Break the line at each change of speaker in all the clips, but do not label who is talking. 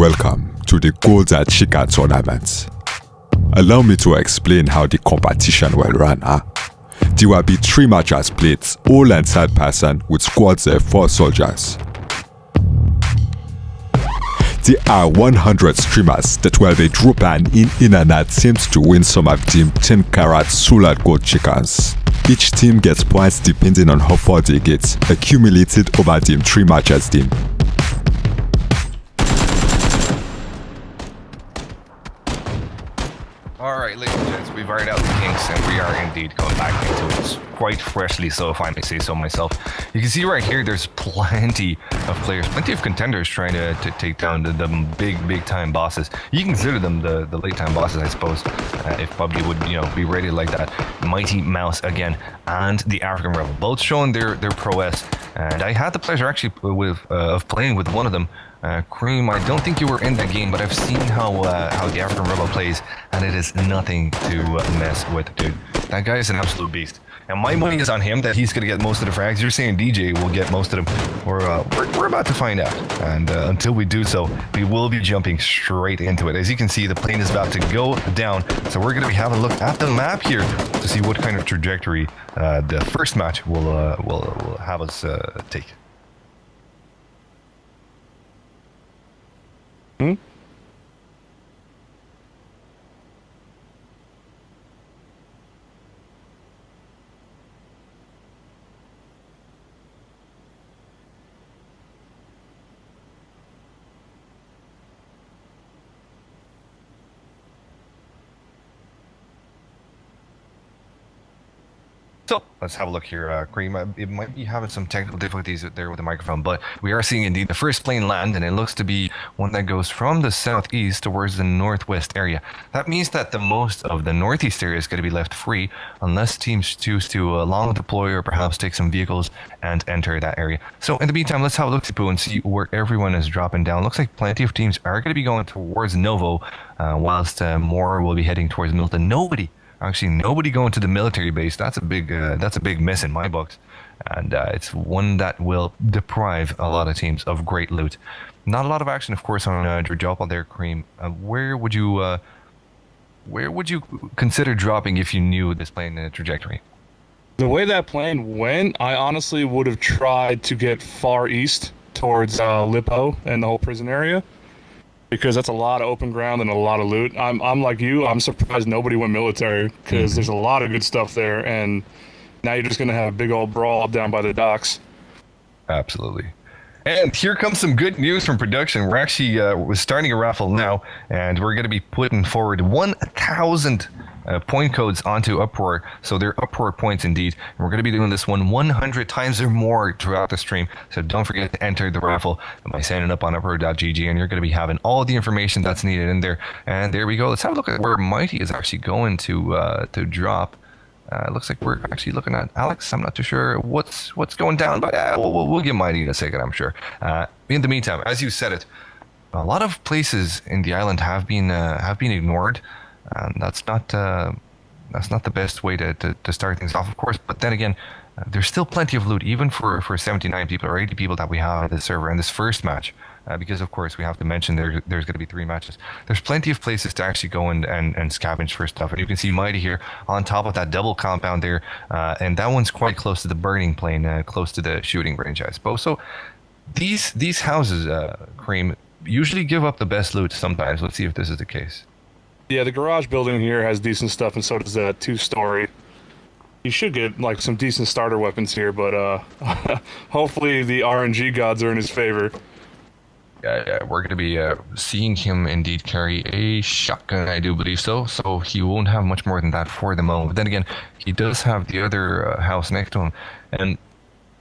Welcome to the Golds at Chica tournament. Allow me to explain how the competition will run. There will be 3 matches played, all in third person with squads of 4 soldiers. There are 100 streamers that will be dropping in and out teams to win some of them 10 carat solid gold chickens. Each team gets points depending on how far they get, accumulated over them 3 matches team.
Alright, ladies and gents, we've ironed out the kinks and we are indeed going back into it quite freshly, so if I may say so myself. You can see right here there's plenty of players, plenty of contenders trying to take down the big time bosses. You can consider them the late time bosses, I suppose, if PUBG would, you know, be rated like that. Mighty Mouse again and the African Rebel, both showing their prowess, and I had the pleasure actually of playing with one of them. Cream, I don't think you were in that game, but I've seen how the African Rebel plays, and it is nothing to mess with, dude. That guy is an absolute beast. And my money is on him that he's going to get most of the frags. You're saying DJ will get most of them. We're about to find out. And until we do so, we will be jumping straight into it. As you can see, the plane is about to go down. So we're going to be having a look at the map here to see what kind of trajectory the first match will have us take. So let's have a look here. Cream, it might be having some technical difficulties there with the microphone, but we are seeing indeed the first plane land, and it looks to be one that goes from the southeast towards the northwest area. That means that the most of the northeast area is going to be left free unless teams choose to long deploy or perhaps take some vehicles and enter that area. So in the meantime, let's have a look and see where everyone is dropping down. Looks like plenty of teams are going to be going towards Novo, whilst more will be heading towards Milton. Nobody going to the military base. That's a big miss in my books, and it's one that will deprive a lot of teams of great loot. Not a lot of action, of course, on Drajopal there, Cream. Where would you consider dropping if you knew this plane trajectory?
The way that plane went, I honestly would have tried to get far east towards Lippo and the whole prison area, because that's a lot of open ground and a lot of loot. I'm like you, I'm surprised nobody went military, because there's a lot of good stuff there, and now you're just going to have a big old brawl down by the docks.
Absolutely. And here comes some good news from production. We're actually we're starting a raffle now, and we're going to be putting forward 1,000 point codes onto Uproar, so they're Uproar points indeed. And we're going to be doing this one 100 times or more throughout the stream, so don't forget to enter the raffle by signing up on uproar.gg, and you're going to be having all the information that's needed in there. And there we go. Let's have a look at where Mighty is actually going to drop. Looks like we're actually looking at Alex. I'm not too sure what's going down, but we'll get Mighty in a second, I'm sure. In the meantime, as you said it, a lot of places in the island have been ignored, and that's not the best way to start things off, of course. But then again, there's still plenty of loot, even for 79 people or 80 people that we have at the server in this first match. Because of course we have to mention there's going to be 3 matches. There's plenty of places to actually go and scavenge for stuff, and you can see Mighty here on top of that double compound there, and that one's quite close to the burning plane, close to the shooting range, I suppose. So these houses, Cream, usually give up the best loot sometimes. Let's see if this is the case.
Yeah, the garage building here has decent stuff, and so does that 2-story. You should get like some decent starter weapons here, but hopefully the RNG gods are in his favor.
Yeah, we're going to be seeing him indeed carry a shotgun, I do believe so. So he won't have much more than that for the moment. But then again, he does have the other house next to him. And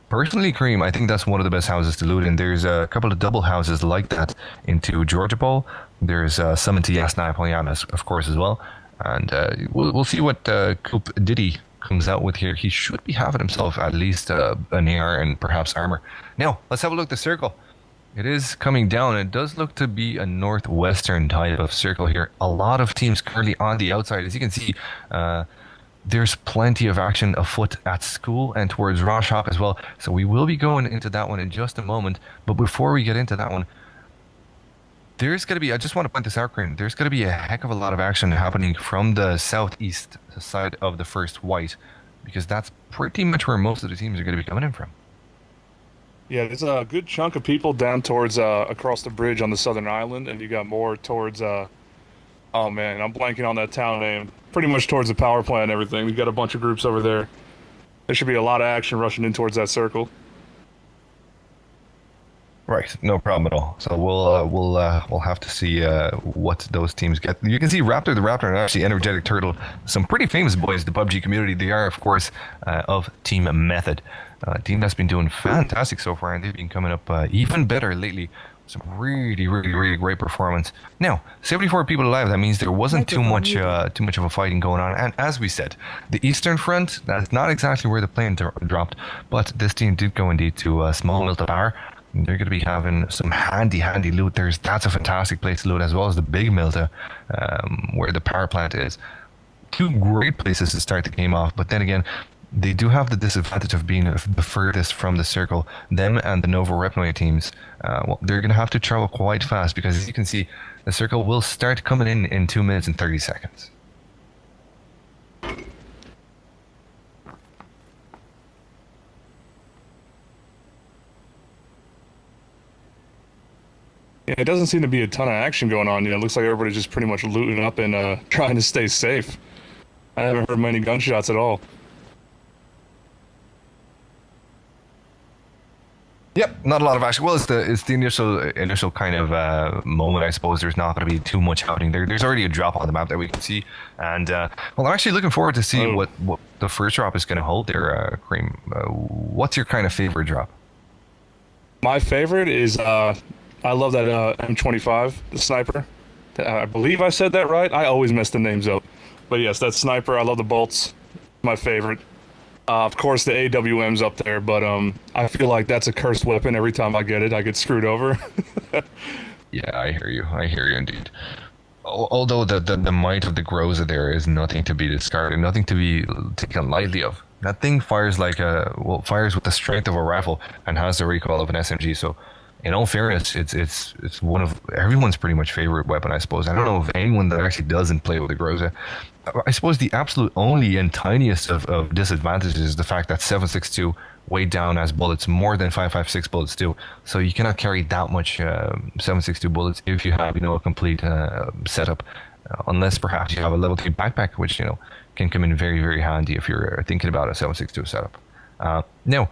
personally, Cream, I think that's one of the best houses to loot. And there's a couple of double houses like that into Georgia Ball. There's some into Yasna Polyanas, of course, as well. And we'll see what Coop Diddy comes out with here. He should be having himself at least an AR and perhaps armor. Now, let's have a look at the circle. It is coming down. It does look to be a northwestern type of circle here. A lot of teams currently on the outside. As you can see, there's plenty of action afoot at school and towards Raw Shop as well. So we will be going into that one in just a moment. But before we get into that one, There's going to be, I just want to point this out, Green. There's going to be a heck of a lot of action happening from the southeast side of the first white, because that's pretty much where most of the teams are going to be coming in from.
Yeah, there's a good chunk of people down towards across the bridge on the southern island, and you got more towards oh man, I'm blanking on that town name. Pretty much towards the power plant and everything. We've got a bunch of groups over there. There should be a lot of action rushing in towards that circle.
Right, no problem at all. So we'll have to see what those teams get. You can see Raptor the Raptor and actually Energetic Turtle, some pretty famous boys in the PUBG community. They are, of course, of Team Method, a team that's been doing fantastic so far, and they've been coming up even better lately. Some really great performance. Now, 74 people alive. That means there wasn't too much of a fighting going on. And as we said, the Eastern Front, that's not exactly where the plane dropped, but this team did go indeed to Small Mill to Power. They're going to be having some handy loot. That's a fantastic place to loot, as well as the big Milta, where the power plant is. Two great places to start the game off, but then again, they do have the disadvantage of being the furthest from the circle. Them and the Nova Repnoy teams, well, they're going to have to travel quite fast, because as you can see, the circle will start coming in 2 minutes and 30 seconds.
Yeah, it doesn't seem to be a ton of action going on. It looks like everybody's just pretty much looting up and trying to stay safe. I haven't heard many gunshots at all.
Yep, not a lot of action. Well, it's the initial kind of moment, I suppose. There's not going to be too much happening there. There's already a drop on the map that we can see, and well, I'm actually looking forward to see what the first drop is going to hold there, Cream. What's your kind of favorite drop?
My favorite is I love that M25, the sniper. I believe I said that right. I always mess the names up, but yes, that sniper. I love the bolts. My favorite. Of course, the AWM's up there, but I feel like that's a cursed weapon. Every time I get it, I get screwed over.
Yeah, I hear you. I hear you indeed. Although the might of the Groza there is nothing to be discarded, nothing to be taken lightly of. That thing fires like fires with the strength of a rifle and has the recoil of an SMG. So, in all fairness, it's one of everyone's pretty much favorite weapon, I suppose. I don't know of anyone that actually doesn't play with the Groza. I suppose the absolute only and tiniest of disadvantages is the fact that 7.62 weighed down as bullets more than 5.56 bullets do. So you cannot carry that much 7.62 bullets if you have a complete setup, unless perhaps you have a level 3 backpack, which can come in very handy if you're thinking about a 7.62 setup. Now,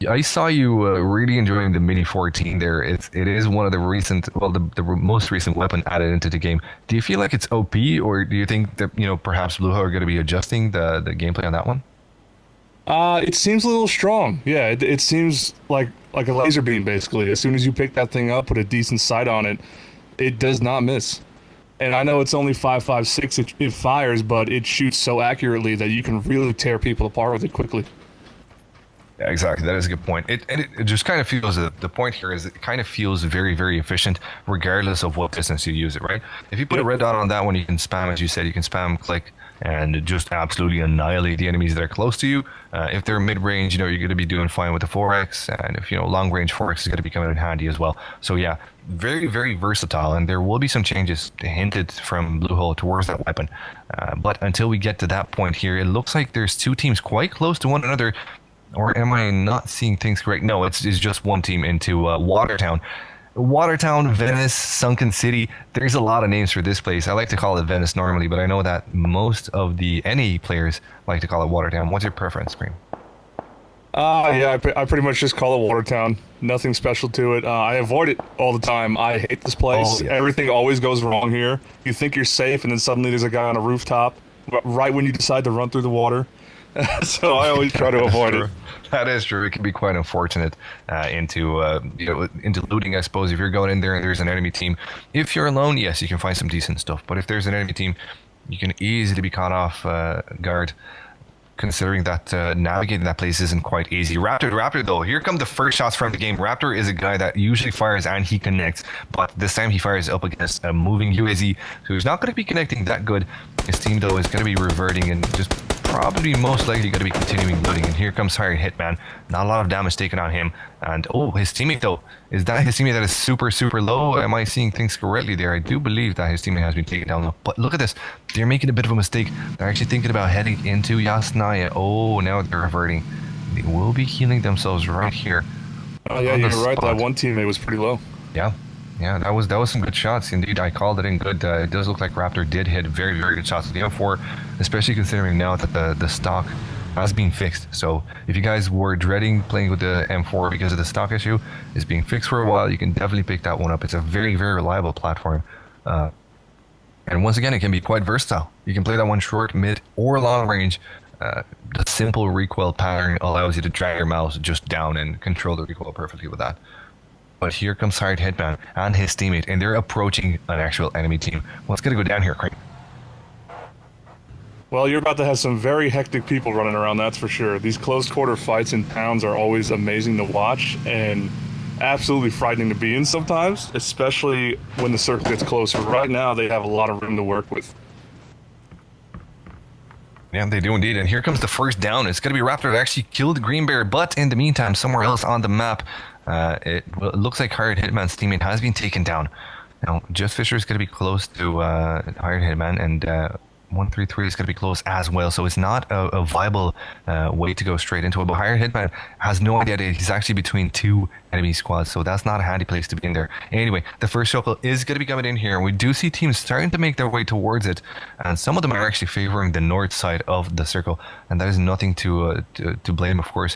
I saw you really enjoying the Mini 14 there. It is one of the recent, well, the most recent weapon added into the game. Do you feel like it's OP, or do you think that perhaps Bluehole are going to be adjusting the gameplay on that one?
It seems a little strong. Yeah, it seems like a laser beam basically. As soon as you pick that thing up, put a decent sight on it, it does not miss. And I know it's only 5.56 it fires, but it shoots so accurately that you can really tear people apart with it quickly.
Yeah, exactly. That is a good point. It just kind of feels, the point here is it kind of feels very efficient regardless of what distance you use it, right? If you put a red dot on that one, you can spam, as you said, you can spam click and just absolutely annihilate the enemies that are close to you. If they're mid-range, you're going to be doing fine with the 4x, and if long-range 4x is going to be coming in handy as well. So yeah, very versatile, and there will be some changes hinted from Bluehole towards that weapon. But until we get to that point here, it looks like there's two teams quite close to one another. Or am I not seeing things correct? No, it's just one team into Watertown. Watertown, Venice, Sunken City. There's a lot of names for this place. I like to call it Venice normally, but I know that most of the NA players like to call it Watertown. What's your preference, Cream?
Yeah, I pretty much just call it Watertown. Nothing special to it. I avoid it all the time. I hate this place. Everything always goes wrong here. You think you're safe, and then suddenly there's a guy on a rooftop right when you decide to run through the water. So I always try to avoid it.
That is true. It can be quite unfortunate into looting, I suppose. If you're going in there and there's an enemy team, if you're alone, yes, you can find some decent stuff. But if there's an enemy team, you can easily be caught off guard. Considering that navigating that place isn't quite easy. Raptor though, here come the first shots from the game. Raptor is a guy that usually fires and he connects, but this time he fires up against a moving UAZ who's not going to be connecting that good. His team though is going to be reverting and just probably most likely going to be continuing looting. And here comes Hired Hitman. Not a lot of damage taken on him. And oh, his teammate though. Is that his teammate that is super, super low? Am I seeing things correctly there? I do believe that his teammate has been taken down low. But look at this. They're making a bit of a mistake. They're actually thinking about heading into Yasnaya. Oh, now they're reverting. They will be healing themselves right here.
Oh yeah, you're right. That one teammate was pretty low.
Yeah. Yeah, that was some good shots. Indeed, I called it in good. It does look like Raptor did hit very, very good shots with the M4, especially considering now that the stock has been fixed. So if you guys were dreading playing with the M4 because of the stock issue, it's being fixed for a while. You can definitely pick that one up. It's a very, very reliable platform. And once again, it can be quite versatile. You can play that one short, mid, or long range. The simple recoil pattern allows you to drag your mouse just down and control the recoil perfectly with that. But here comes Hired Hitman and his teammate, and they're approaching an actual enemy team. What's going to go down here, Craig?
Well, you're about to have some very hectic people running around, that's for sure. These close quarter fights in towns are always amazing to watch and absolutely frightening to be in sometimes, especially when the circle gets closer. Right now, they have a lot of room to work with.
Yeah, they do indeed. And here comes the first down. It's going to be Raptor that actually killed Green Bear, but in the meantime, somewhere else on the map, it looks like Hired Hitman's teammate has been taken down. Now, Just Fisher is going to be close to Hired Hitman, and 133 is going to be close as well. So it's not a viable way to go straight into it. But Hired Hitman has no idea that he's actually between two enemy squads, so that's not a handy place to be in there. Anyway, the first circle is going to be coming in here, and we do see teams starting to make their way towards it, and some of them are actually favoring the north side of the circle, and that is nothing to blame, of course.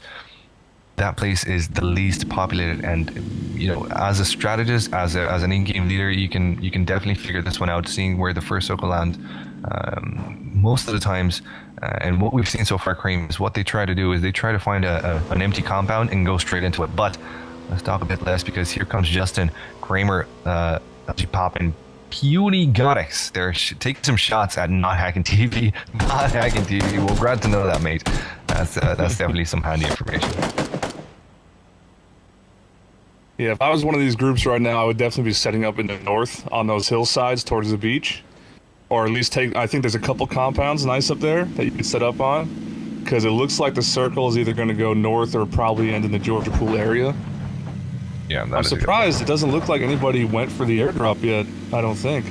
That place is the least populated, and you know, as a strategist, as an in-game leader, you can definitely figure this one out, seeing where the first circle lands. Most of the times, and what we've seen so far, Cream, is what they try to do is they try to find an empty compound and go straight into it. But let's talk a bit less, because here comes Justin Kramer actually popping puny Goddess. They're taking some shots at Not Hacking TV. Not Hacking TV. Well, glad to know that, mate. That's definitely some handy information.
Yeah, if I was one of these groups right now, I would definitely be setting up in the north on those hillsides towards the beach. Or at least I think there's a couple compounds nice up there that you can set up on. Because it looks like the circle is either going to go north or probably end in the Georgia Pool area.
Yeah,
I'm surprised it doesn't look like anybody went for the airdrop yet, I don't think.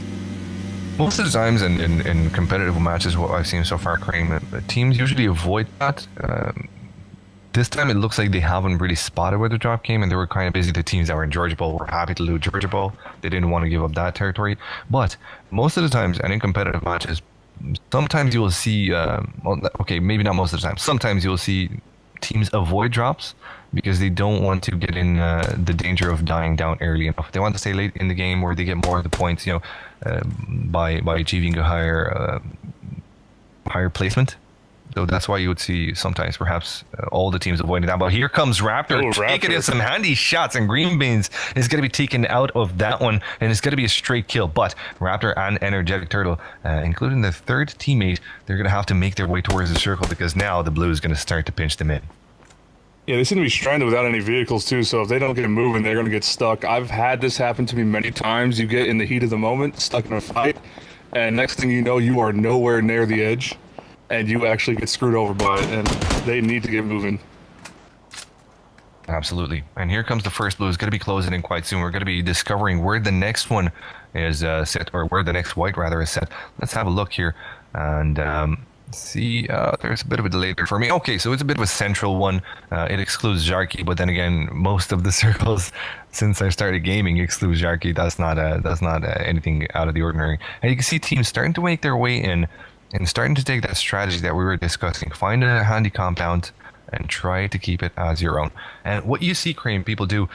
Most of the times in competitive matches, what I've seen so far, Cream, teams usually avoid that. This time it looks like they haven't really spotted where the drop came, and they were kind of busy. The teams that were in Georgia Bowl were happy to loot Georgia Bowl. They didn't want to give up that territory. But most of the times, and in competitive matches, sometimes you will see, okay, maybe not most of the time, sometimes you will see teams avoid drops because they don't want to get in the danger of dying down early enough. They want to stay late in the game where they get more of the points, you know, by achieving a higher placement. So that's why you would see sometimes perhaps all the teams avoiding that. But here comes Raptor taking in some handy shots, and Green Beans is going to be taken out of that one, and it's going to be a straight kill. But Raptor and Energetic Turtle, including the third teammate, they're going to have to make their way towards the circle, because now the blue is going to start to pinch them in.
Yeah, they seem to be stranded without any vehicles too, so if they don't get moving, they're going to get stuck. I've had this happen to me many times. You get in the heat of the moment, stuck in a fight, and next thing you know, you are nowhere near the edge. And you actually get screwed over by it, and they need to get moving. Absolutely. And here comes the first blue. It's going to be closing in quite soon. We're going to be discovering where the next one is set, or where the next white rather is set. Let's have a look here and see. There's a bit of a delay there for me. Okay, so it's a bit of a central one. It excludes Jarky, but then again, most of the circles since I started gaming exclude Jarky. That's not anything out of the ordinary. And you can see teams starting to make their way in, and starting to take that strategy that we were discussing. Find a handy compound and try to keep it as your own. And what you see, Cream, people do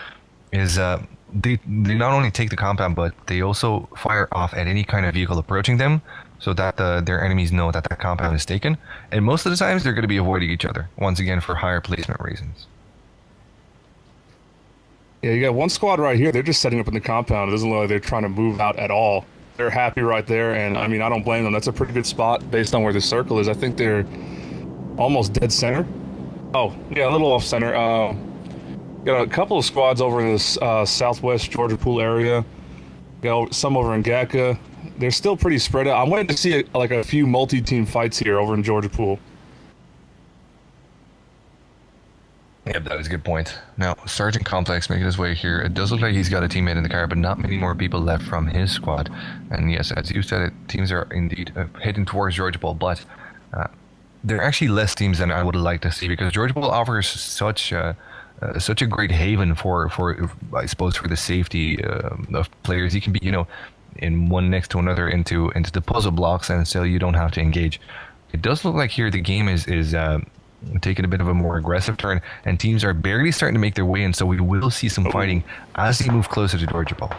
is they not only take the compound, but they also fire off at any kind of vehicle approaching them, so that their enemies know that that compound is taken. And most of the times, they're going to be avoiding each other, once again, for higher placement reasons. Yeah, you got one squad right here. They're just setting up in the compound. It doesn't look like they're trying to move out at all. They're happy right there, and I mean, I don't blame them. That's a pretty good spot based on where the circle is. I think they're almost dead center. Oh, yeah, a little off center. Got a couple of squads over in the southwest Georgia Pool area. Got some over in GACA. They're still pretty spread out. I'm waiting to see like a few multi-team fights here over in Georgia Pool.
Yeah, that is a good point. Now, Sergeant Complex making his way here. It does look like he's got a teammate in the car, but not many more people left from his squad. And yes, as you said, teams are indeed heading towards Georgia Bowl, but there are actually less teams than I would like to see because Georgia Bowl offers such a great haven for I suppose for the safety of players. You can be in one next to another into the puzzle blocks, and so you don't have to engage. It does look like here the game is taking a bit of a more aggressive turn, and teams are barely starting to make their way in, so we will see some fighting as they move closer to Georgia Bowl.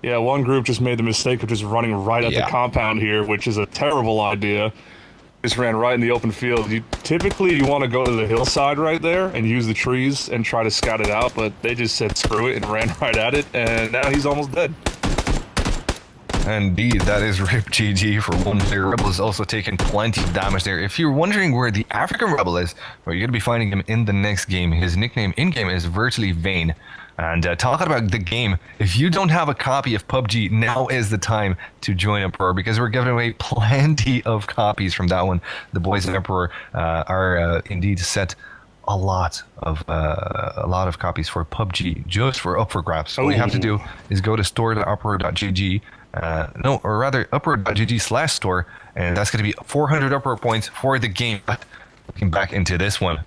Yeah, one group just made the mistake of just running right at the compound here, which is a terrible idea. Just ran right in the open field. Typically, you want to go to the hillside right there and use the trees and try to scout it out, but they just said screw it and ran right at it, and now he's almost dead.
Indeed, that is RIP GG for one player. Rebel is also taking plenty of damage there. If you're wondering where the African Rebel is, well, you're going to be finding him in the next game. His nickname in-game is Virtually Vain. And talking about the game, if you don't have a copy of PUBG, now is the time to join Uproar because we're giving away plenty of copies from that one. The boys in Uproar are indeed set a lot of copies for PUBG just up for grabs. All you have to do is go to store.uproar.gg. Or rather, uproar.gg/store, and that's going to be 400 Uproar points for the game. But looking back into this one,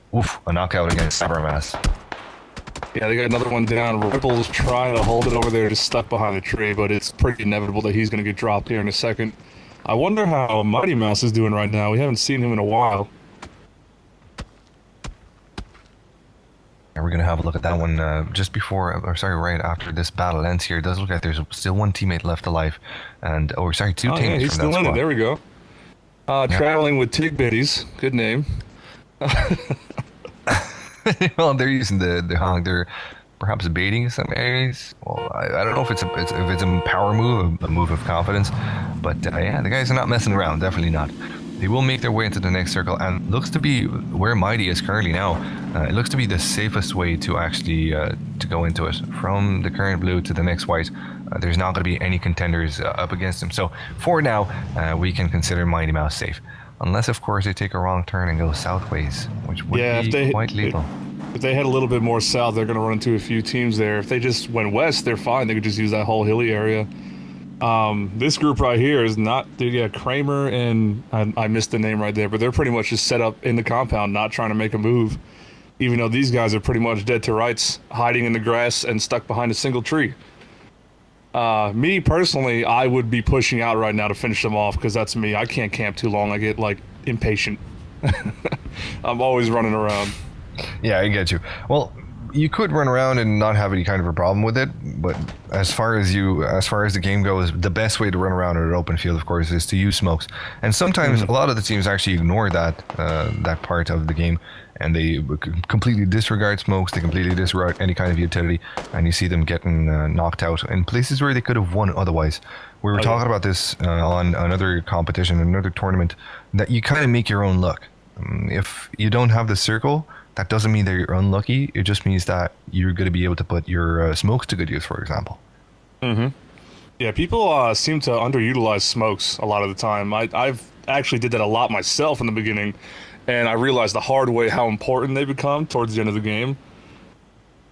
a knockout against Cybermass.
Yeah, they got another one down. Ripple's trying to hold it over there, just stuck behind the tree, but it's pretty inevitable that he's going to get dropped here in a second. I wonder how Mighty Mouse is doing right now. We haven't seen him in a while.
And we're going to have a look at that one right after this battle ends here. It does look like there's still one teammate left alive. And, two teammates
he's
from that
still in
squad.
it. There we go. Traveling with Tig Bitties. Good name.
Well, they're using the hog. They're perhaps baiting some areas. Well, I don't know if it's a power move, a move of confidence. But, the guys are not messing around. Definitely not. They will make their way into the next circle, and looks to be where Mighty is currently now. It looks to be the safest way to actually to go into it. From the current blue to the next white, there's not going to be any contenders up against him. So for now, we can consider Mighty Mouse safe. Unless, of course, they take a wrong turn and go southways, which would be quite lethal.
If they head a little bit more south, they're going to run into a few teams there. If they just went west, they're fine. They could just use that whole hilly area. This group right here is not, Kramer and I missed the name right there, but they're pretty much just set up in the compound, not trying to make a move, even though these guys are pretty much dead to rights, hiding in the grass and stuck behind a single tree. Me personally, I would be pushing out right now to finish them off because that's me. I can't camp too long. I get impatient. I'm always running around.
Yeah, I get you. Well, you could run around and not have any kind of a problem with it, but as far as the game goes, the best way to run around in an open field, of course, is to use smokes. And sometimes a lot of the teams actually ignore that part of the game, and they completely disregard smokes. They completely disregard any kind of utility, and you see them getting knocked out in places where they could have won otherwise. We were talking about this on another competition, another tournament, that you kind of make your own luck. If you don't have the circle, that doesn't mean that you're unlucky. It just means that you're going to be able to put your smokes to good use, for example.
Yeah, people seem to underutilize smokes a lot of the time. I've actually did that a lot myself in the beginning, and I realized the hard way how important they become towards the end of the game.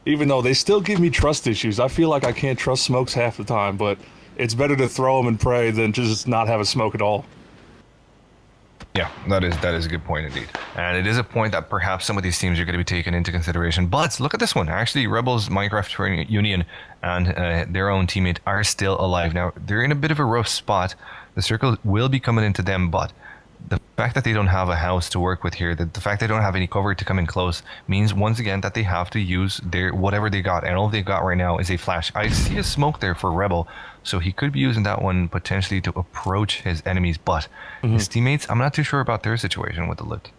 Even though they still give me trust issues. I feel like I can't trust smokes half the time, but it's better to throw them and pray than just not have a smoke at all.
Yeah, that is a good point indeed. And it is a point that perhaps some of these teams are going to be taken into consideration. But look at this one. Actually, Rebels, Minecraft Training Union, and their own teammate are still alive. Now, they're in a bit of a rough spot. The circle will be coming into them, but the fact that they don't have a house to work with here, the fact they don't have any cover to come in close, means once again that they have to use whatever they got. And all they got right now is a flash. I see a smoke there for Rebel, so he could be using that one potentially to approach his enemies. But his teammates, I'm not too sure about their situation with the loot.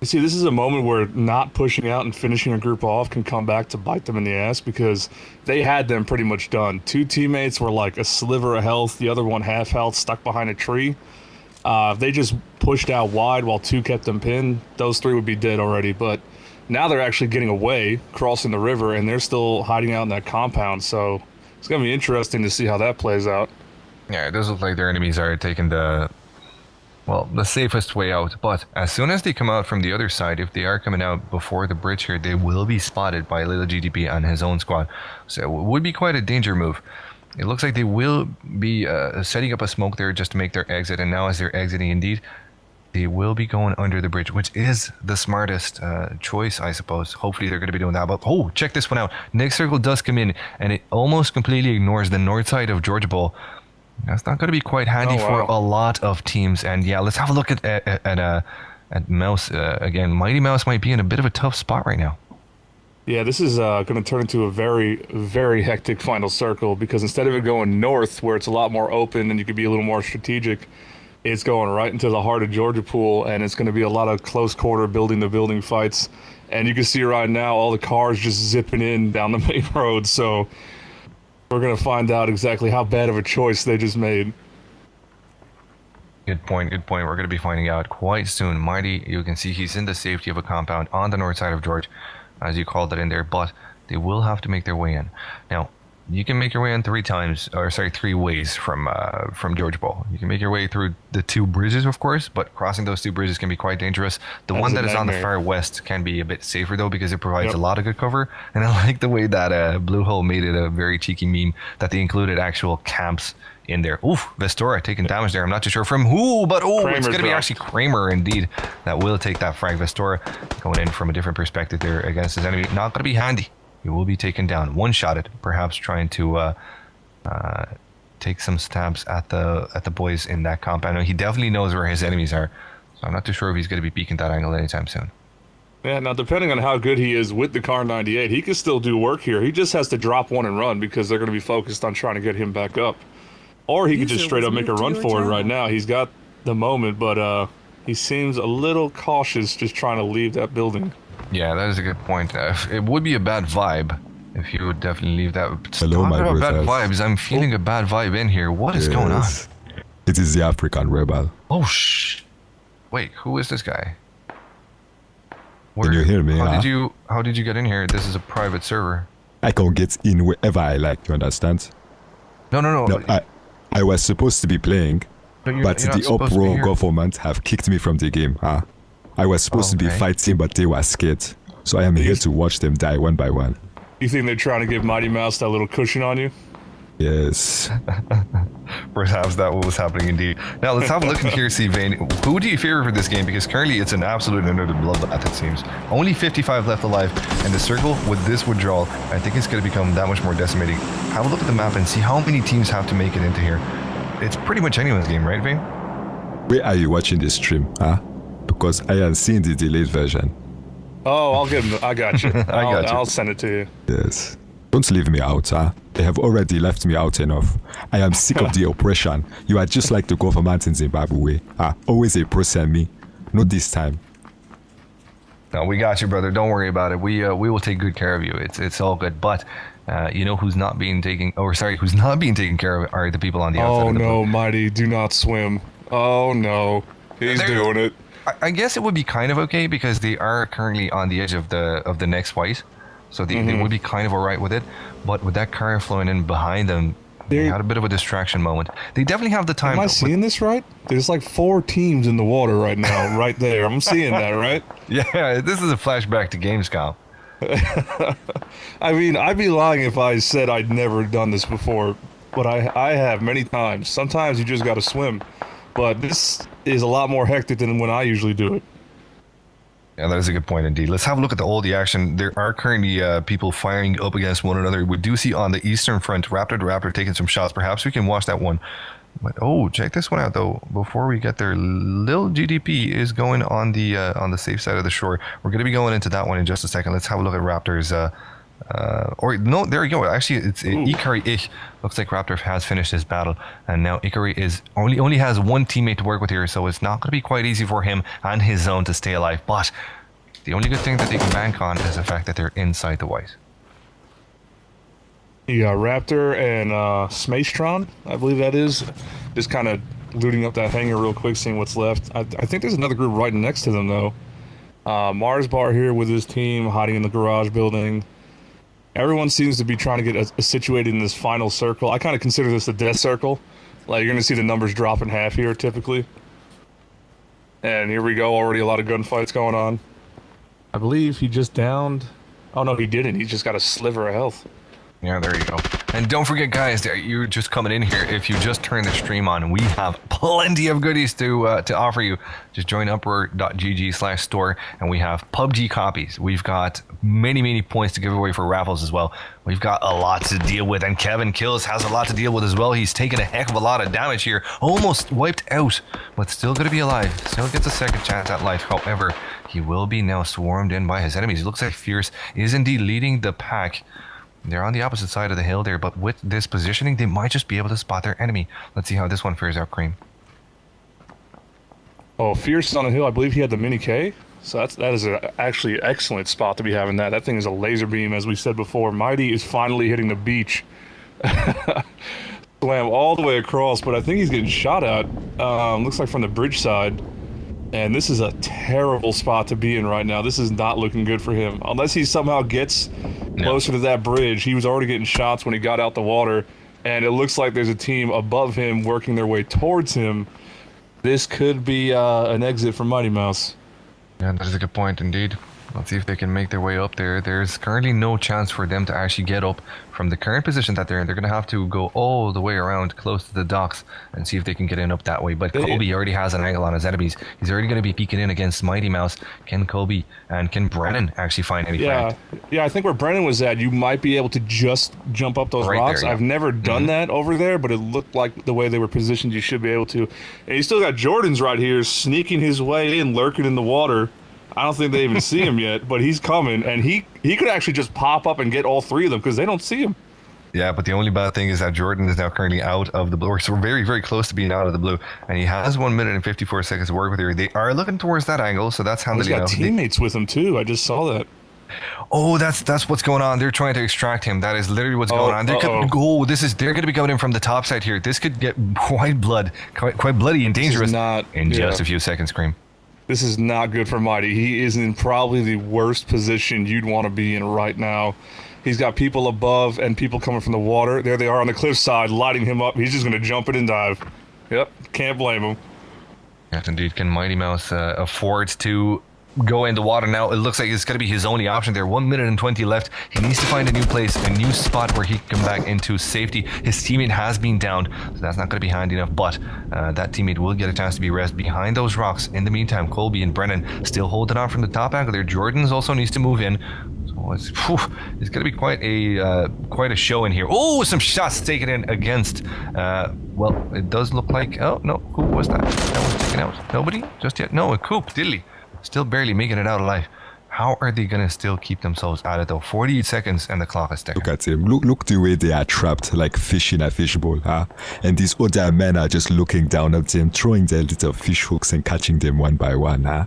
You see, this is a moment where not pushing out and finishing a group off can come back to bite them in the ass because they had them pretty much done. Two teammates were like a sliver of health, the other one half health, stuck behind a tree. They just pushed out wide while two kept them pinned. Those three would be dead already, but now they're actually getting away, crossing the river, and they're still hiding out in that compound, so it's going to be interesting to see how that plays out.
Yeah, it does look like their enemies are taking the well, the safest way out. But as soon as they come out from the other side, if they are coming out before the bridge here, they will be spotted by little GDP and his own squad. So it would be quite a danger move. It looks like they will be setting up a smoke there just to make their exit. And now as they're exiting, indeed, they will be going under the bridge, which is the smartest choice, I suppose. Hopefully they're going to be doing that. But, oh, check this one out. Next circle does come in, and it almost completely ignores the north side of Georgia Bowl. That's not going to be quite handy for a lot of teams. And yeah, let's have a look at Mouse again. Mighty Mouse might be in a bit of a tough spot right now.
Yeah, this is going to turn into a very, very hectic final circle because instead of it going north where it's a lot more open and you could be a little more strategic, it's going right into the heart of Georgia Pool, and it's going to be a lot of close quarter building fights. And you can see right now all the cars just zipping in down the main road. So we're going to find out exactly how bad of a choice they just made.
Good point, good point. We're going to be finding out quite soon. Mighty, you can see he's in the safety of a compound on the north side of George, as you called it in there, but they will have to make their way in. Now, you can make your way in three ways from George Bowl. You can make your way through the two bridges, of course, but crossing those two bridges can be quite dangerous. The one that is on the far west can be a bit safer, though, because it provides a lot of good cover. And I like the way that Blue Hole made it a very cheeky meme that they included actual camps in there. Oof, Vestora taking damage there. I'm not too sure from who, but it's going to be actually Kramer, indeed, that will take that frag. Vestora going in from a different perspective there against his enemy. Not going to be handy. He will be taken down, one-shotted, perhaps trying to take some stabs at the boys in that compound. He definitely knows where his enemies are, so I'm not too sure if he's going to be peeking that angle anytime soon.
Yeah, now depending on how good he is with the Car 98, he can still do work here. He just has to drop one and run because they're going to be focused on trying to get him back up. Or he could just straight up make a run for it right now. He's got the moment, but he seems a little cautious just trying to leave that building.
Yeah, that is a good point. It would be a bad vibe if you would definitely leave that.
Hello, my brothers.
Bad vibes. I'm feeling a bad vibe in here. What is going on?
It is the African rebel.
Oh, wait, who is this guy?
Can you hear me?
How did you get in here? This is a private server.
I can get in wherever I like, you understand?
No.
I was supposed to be playing, but the Uproar government have kicked me from the game. I was supposed to be fighting, but they were scared. So I am here to watch them die one by one.
You think they're trying to give Mighty Mouse that little cushion on you?
Yes.
Perhaps that was happening indeed. Now let's have a look in here, see, Vane. Who do you favor for this game? Because currently it's an absolute and utter bloodbath, it seems. Only 55 left alive, and the circle with this withdrawal, I think it's going to become that much more decimating. Have a look at the map and see how many teams have to make it into here. It's pretty much anyone's game, right, Vane?
Where are you watching this stream, Because I am seeing the delayed version.
Oh, I'll give him. I got you. I'll send it to you.
Yes. Don't leave me out, They have already left me out enough. I am sick of the oppression. You are just like the government in Zimbabwe. Always a person me. Not this time.
No, we got you, brother. Don't worry about it. We will take good care of you. It's all good. But you know who's not being taken care of are the people on the outside of the boat.
Oh no, Mighty, do not swim. Oh no, he's doing it.
I guess it would be kind of okay because they are currently on the edge of the next fight, so they would be kind of alright with it. But with that car flowing in behind them, they had a bit of a distraction moment. They definitely have the time.
Am I seeing this right? There's like 4 teams in the water right now, right there. I'm seeing that, right?
Yeah, this is a flashback to Gamescom.
I mean, I'd be lying if I said I'd never done this before, but I have many times. Sometimes you just got to swim, but this is a lot more hectic than when I usually do it.
Yeah, that is a good point indeed. Let's have a look at all the action. There are currently people firing up against one another. We do see on the eastern front, Raptor to Raptor taking some shots. Perhaps we can watch that one. But check this one out though. Before we get there, Lil GDP is going on the safe side of the shore. We're going to be going into that one in just a second. Let's have a look at Raptor's. No, there we go. Actually, it's Ikari. Looks like Raptor has finished his battle, and now Ikari is only has one teammate to work with here, so it's not going to be quite easy for him and his zone to stay alive. But the only good thing that they can bank on is the fact that they're inside the white.
You got Raptor and Smaestron, I believe that is, just kind of looting up that hangar real quick, seeing what's left. I think there's another group right next to them though. Mars Bar here with his team hiding in the garage building. Everyone seems to be trying to get situated in this final circle. I kind of consider this a death circle. Like, you're going to see the numbers drop in half here, typically. And here we go, already a lot of gunfights going on. I believe he just downed... Oh, no, he didn't. He just got a sliver of health.
Yeah, there you go. And don't forget, guys, that you're just coming in here. If you just turned the stream on, we have plenty of goodies to offer you. Just join uproar.gg/store, and we have PUBG copies. We've got many points to give away for raffles as well. We've got a lot to deal with, and Kevin Kills has a lot to deal with as well. He's taken a heck of a lot of damage here. Almost wiped out, but still going to be alive. Still gets a second chance at life. However, he will be now swarmed in by his enemies. It looks like Fierce is indeed leading the pack. They're on the opposite side of the hill there, but with this positioning, they might just be able to spot their enemy. Let's see how this one fares out, Cream.
Oh, Fierce is on the hill. I believe he had the mini K. So that is actually an excellent spot to be having that. That thing is a laser beam, as we said before. Mighty is finally hitting the beach. Swam all the way across, but I think he's getting shot at. Looks like from the bridge side. And this is a terrible spot to be in right now. This is not looking good for him. Unless he somehow gets closer to that bridge. He was already getting shots when he got out the water. And it looks like there's a team above him working their way towards him. This could be an exit for Mighty Mouse.
Yeah, that is a good point indeed. Let's see if they can make their way up there. There's currently no chance for them to actually get up from the current position that they're in. They're going to have to go all the way around close to the docks and see if they can get in up that way. But Colby already has an angle on his enemies. He's already going to be peeking in against Mighty Mouse. Can Colby and can Brennan actually find any fight?
Yeah, I think where Brennan was at, you might be able to just jump up those rocks. There, yeah. I've never done that over there, but it looked like the way they were positioned, you should be able to. And you still got Jordan's right here sneaking his way in, lurking in the water. I don't think they even see him yet, but he's coming, and he could actually just pop up and get all three of them because they don't see him.
Yeah, but the only bad thing is that Jordan is now currently out of the blue. So we're very close to being out of the blue, and he has 1 minute and 54 seconds to work with here. They are looking towards that angle, so that's handily enough.
He's got teammates with him too. I just saw that.
Oh, that's what's going on. They're trying to extract him. That is literally what's going on. They're going to be coming in from the top side here. This could get quite bloody and dangerous in just a few seconds, Cream.
This is not good for Mighty. He is in probably the worst position you'd want to be in right now. He's got people above and people coming from the water. There they are on the cliffside, lighting him up. He's just going to jump in and dive. Yep, can't blame him.
Yes, indeed. Can Mighty Mouse afford to go in the water now? It looks like it's going to be his only option there. 1 minute and 20 left. He needs to find a new place, a new spot where he can come back into safety. His teammate has been downed, so that's not going to be handy enough, but that teammate will get a chance to be rested behind those rocks. In the meantime, Colby and Brennan still holding on from the top angle there. Jordan's also needs to move in. So it's going to be quite a show in here. Oh, some shots taken in against, well, it does look like, oh, no, who was that? That was taken out. Nobody? Just yet? No, a Coop, Diddley. Still barely making it out alive. How are they going to still keep themselves out of it though? 48 seconds and the clock is ticking.
Look at him. Look the way they are trapped like fish in a fishbowl, huh? And these other men are just looking down at them, throwing their little fish hooks and catching them one by one, huh?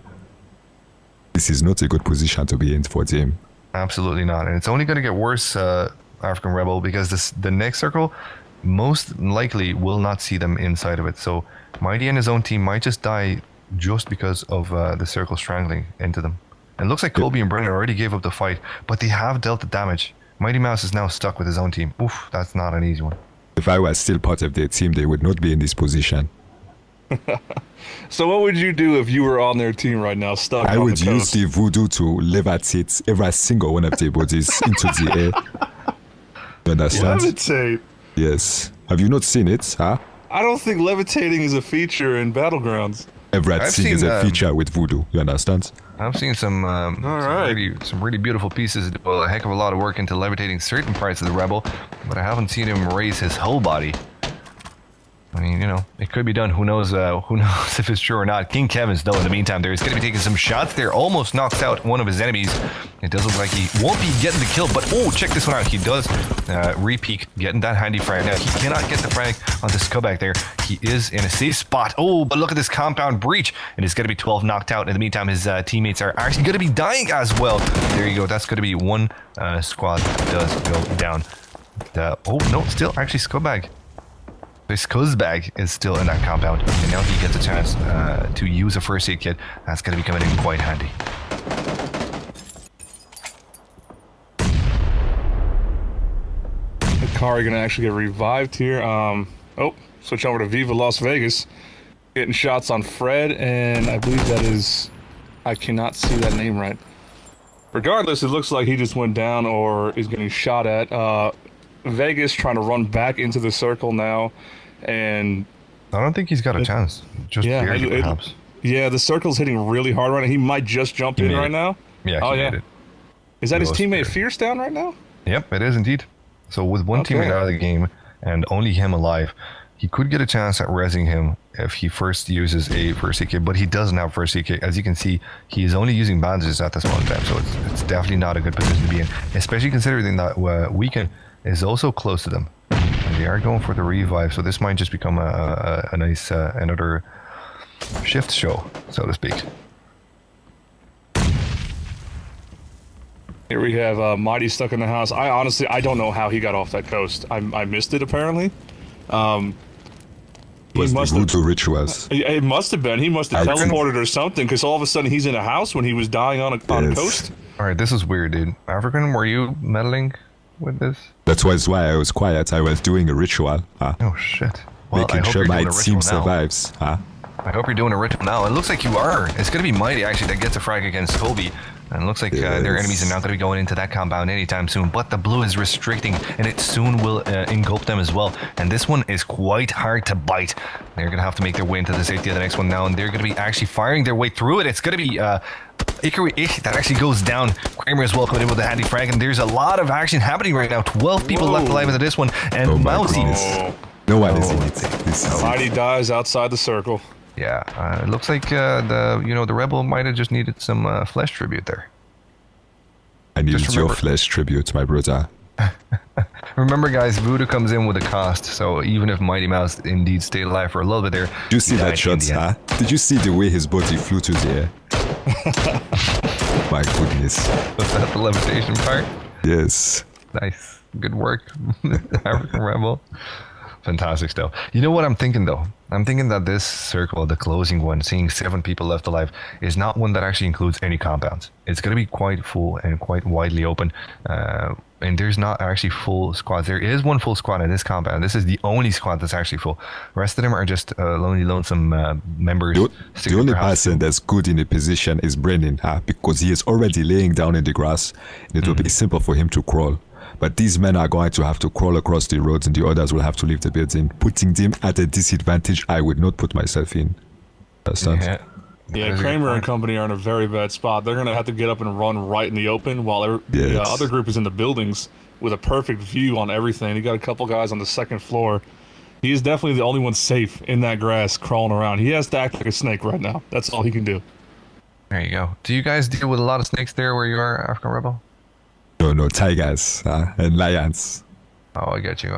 This is not a good position to be in for them.
Absolutely not. And it's only going to get worse, African Rebel, because the next circle most likely will not see them inside of it. So Mighty and his own team might just die just because of the circle strangling into them. And it looks like Colby and Brennan already gave up the fight, but they have dealt the damage. Mighty Mouse is now stuck with his own team. Oof, that's not an easy one.
If I was still part of their team, they would not be in this position.
So what would you do if you were on their team right now, stuck
I
on
would
the
use
coast?
the voodoo to levitate every single one of their bodies into the air. You understand?
Levitate?
Yes. Have you not seen it, huh?
I don't think levitating is a feature in Battlegrounds.
Everything is a feature with voodoo. You understand?
I've seen some really beautiful pieces do a heck of a lot of work into levitating certain parts of the Rebel, but I haven't seen him raise his whole body. I mean, you know, it could be done. Who knows if it's true or not. King Kevin's, though, in the meantime, there is going to be taking some shots there. Almost knocks out one of his enemies. It does look like he won't be getting the kill, but oh, check this one out. He does re-peek, getting that handy frag. Now, he cannot get the frag on this Kovac there. He is in a safe spot. Oh, but look at this compound breach. And it's going to be 12 knocked out. In the meantime, his teammates are actually going to be dying as well. There you go. That's going to be one squad does go down. Oh, no, still actually Skobag. This Kozbag is still in that compound, and now he gets a chance to use a first aid kit. That's going to be coming in quite handy.
Akari gonna actually get revived here. Oh, switch over to Viva Las Vegas. Getting shots on Fred, and I believe that is... I cannot see that name right. Regardless, it looks like he just went down or is getting shot at. Vegas trying to run back into the circle now, and...
I don't think he's got a chance. Just barely, perhaps.
Yeah, the circle's hitting really hard right now. He might just jump in right now.
Yeah, he made it.
Is that his teammate Fierce down right now?
Yep, it is indeed. So with one teammate out of the game and only him alive, he could get a chance at rezzing him if he first uses a first aid kit, but he doesn't have first aid kit. As you can see, he is only using bandages at this moment in time, so it's definitely not a good position to be in, especially considering that Weekend is also close to them. And they are going for the revive, so this might just become a nice another shift show, so to speak.
Here we have Mighty stuck in the house. I don't know how he got off that coast. I missed it apparently.
Was the voodoo rituals?
It must have been. He must have teleported or something, because all of a sudden he's in a house when he was dying on a coast.
All right, this is weird, dude. African, were you meddling with this?
That was why I was quiet. I was doing a ritual.
Oh shit! Well,
making sure my team survives.
I hope you're doing a ritual now. It looks like you are. It's gonna be Mighty actually that gets a frag against Kobe. And it looks like their enemies are not going to be going into that compound anytime soon. But the blue is restricting, and it soon will engulf them as well. And this one is quite hard to bite. They're going to have to make their way into the safety of the next one now, and they're going to be actually firing their way through it. It's going to be Ikari that actually goes down. Kramer is well coming in with a handy frag, and there's a lot of action happening right now. 12 people left alive into this one, and Mousy.
No one is in it.
Mighty dies outside the circle.
Yeah, it looks like the rebel might have just needed some flesh tribute there.
I needed your flesh tribute, my brother.
Remember, guys, Voodoo comes in with a cost, so even if Mighty Mouse indeed stayed alive for a little bit there...
Did you see that shot, huh? Did you see the way his body flew to the air? My goodness.
Was that the levitation part?
Yes.
Nice. Good work, African Rebel. Fantastic stuff. You know what I'm thinking, though? I'm thinking that this circle, the closing one, seeing 7 people left alive, is not one that actually includes any compounds. It's going to be quite full and quite widely open. And there's not actually full squads. There is one full squad in this compound. This is the only squad that's actually full. The rest of them are just lonesome members.
The only person that's good in the position is Brennan, because he is already laying down in the grass. And it will be simple for him to crawl. But these men are going to have to crawl across the roads, and the others will have to leave the building. Putting them at a disadvantage I would not put myself in.
Yeah, Kramer and company are in a very bad spot. They're going to have to get up and run right in the open while the other group is in the buildings with a perfect view on everything. You got a couple guys on the second floor. He is definitely the only one safe in that grass crawling around. He has to act like a snake right now. That's all he can do.
There you go. Do you guys deal with a lot of snakes there where you are, African Rebel?
No, tigers and lions.
Oh, I get you.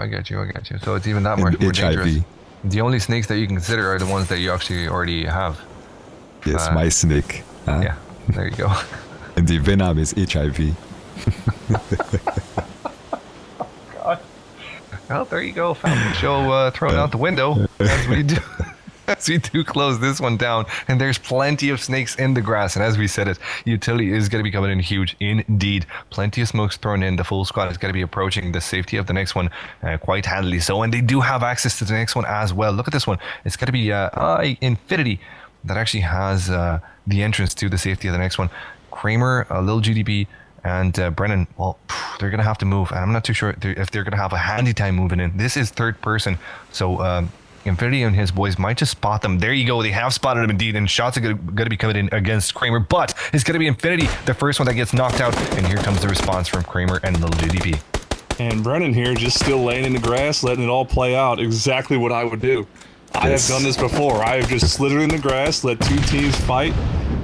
So it's even that more dangerous. The only snakes that you can consider are the ones that you actually already have.
Yes, my snake.
Yeah, there you go.
And the venom is HIV.
God. Well, there you go. Family show thrown out the window as we do. As we do close this one down, and there's plenty of snakes in the grass, and as we said it, utility is going to be coming in huge indeed. Plenty of smokes thrown in. The full squad is going to be approaching the safety of the next one quite handily so, and they do have access to the next one as well. Look at this one. It's going to be Infinity that actually has the entrance to the safety of the next one. Kramer, Lil GDB, and Brennan, well, they're going to have to move, and I'm not too sure if they're going to have a handy time moving in. This is third person, so Infinity and his boys might just spot them. There you go. They have spotted him indeed, and shots are going to be coming in against Kramer, but it's going to be Infinity, the first one that gets knocked out, and here comes the response from Kramer and Lil GDP.
And Brennan here just still laying in the grass, letting it all play out. Exactly what I would do. I have done this before. I have just slithered in the grass, let 2 teams fight,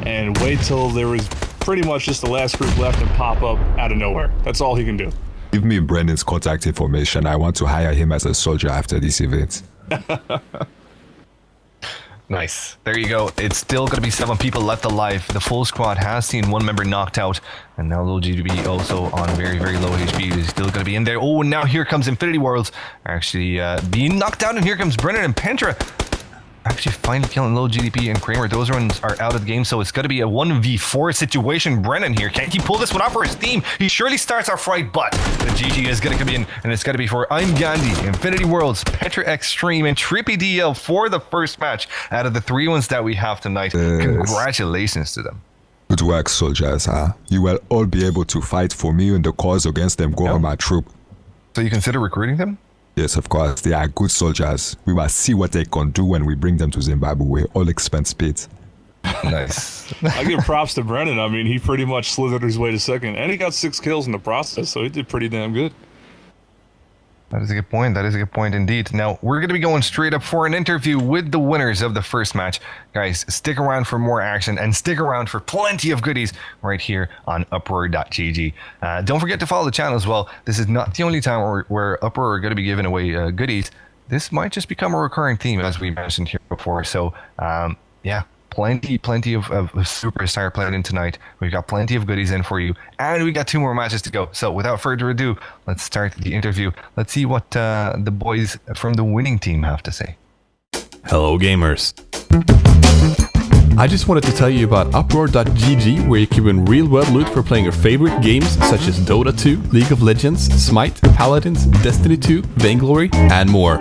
and wait till there was pretty much just the last group left and pop up out of nowhere. That's all he can do.
Give me Brennan's contact information. I want to hire him as a soldier after this event.
Nice. There you go. It's still going to be 7 people left alive. The full squad has seen 1 member knocked out, and now Lil GDB also on very, very low HP is still going to be in there. Oh, and now here comes Infinity Worlds actually being knocked out, and here comes Brennan and Pentra. Actually, finally killing low GDP and Kramer. Those ones are out of the game, so it's going to be a 1v4 situation. Brennan here. Can he pull this one up for his team? He surely starts our fight, but the GG is going to come in, and it's going to be for I'm Gandhi, Infinity Worlds, Petra Extreme, and Trippy DL for the first match out of the 3 ones that we have tonight. Congratulations to them.
Good work, soldiers, huh? You will all be able to fight for me in the cause against them Gorma troop.
So you consider recruiting them?
Yes, of course. They are good soldiers. We must see what they can do when we bring them to Zimbabwe. All expense paid.
Nice.
I give props to Brennan. I mean, he pretty much slithered his way to second, and he got 6 kills in the process, so he did pretty damn good.
That is a good point. That is a good point indeed. Now, we're going to be going straight up for an interview with the winners of the first match. Guys, stick around for more action and stick around for plenty of goodies right here on Uproar.gg. Don't forget to follow the channel as well. This is not the only time where Uproar are going to be giving away goodies. This might just become a recurring theme, as we mentioned here before. So, yeah. Plenty of superstar playing in tonight. We've got plenty of goodies in for you, and we got 2 more matches to go. So without further ado, let's start the interview. Let's see what the boys from the winning team have to say.
Hello gamers. I just wanted to tell you about Uproar.gg, where you can win real world loot for playing your favorite games such as Dota 2, League of Legends, Smite, Paladins, Destiny 2, Vainglory, and more.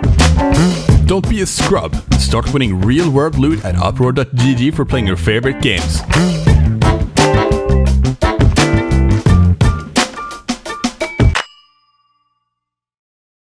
Don't be a scrub. Start winning real world loot at Uproar.gg for playing your favorite games.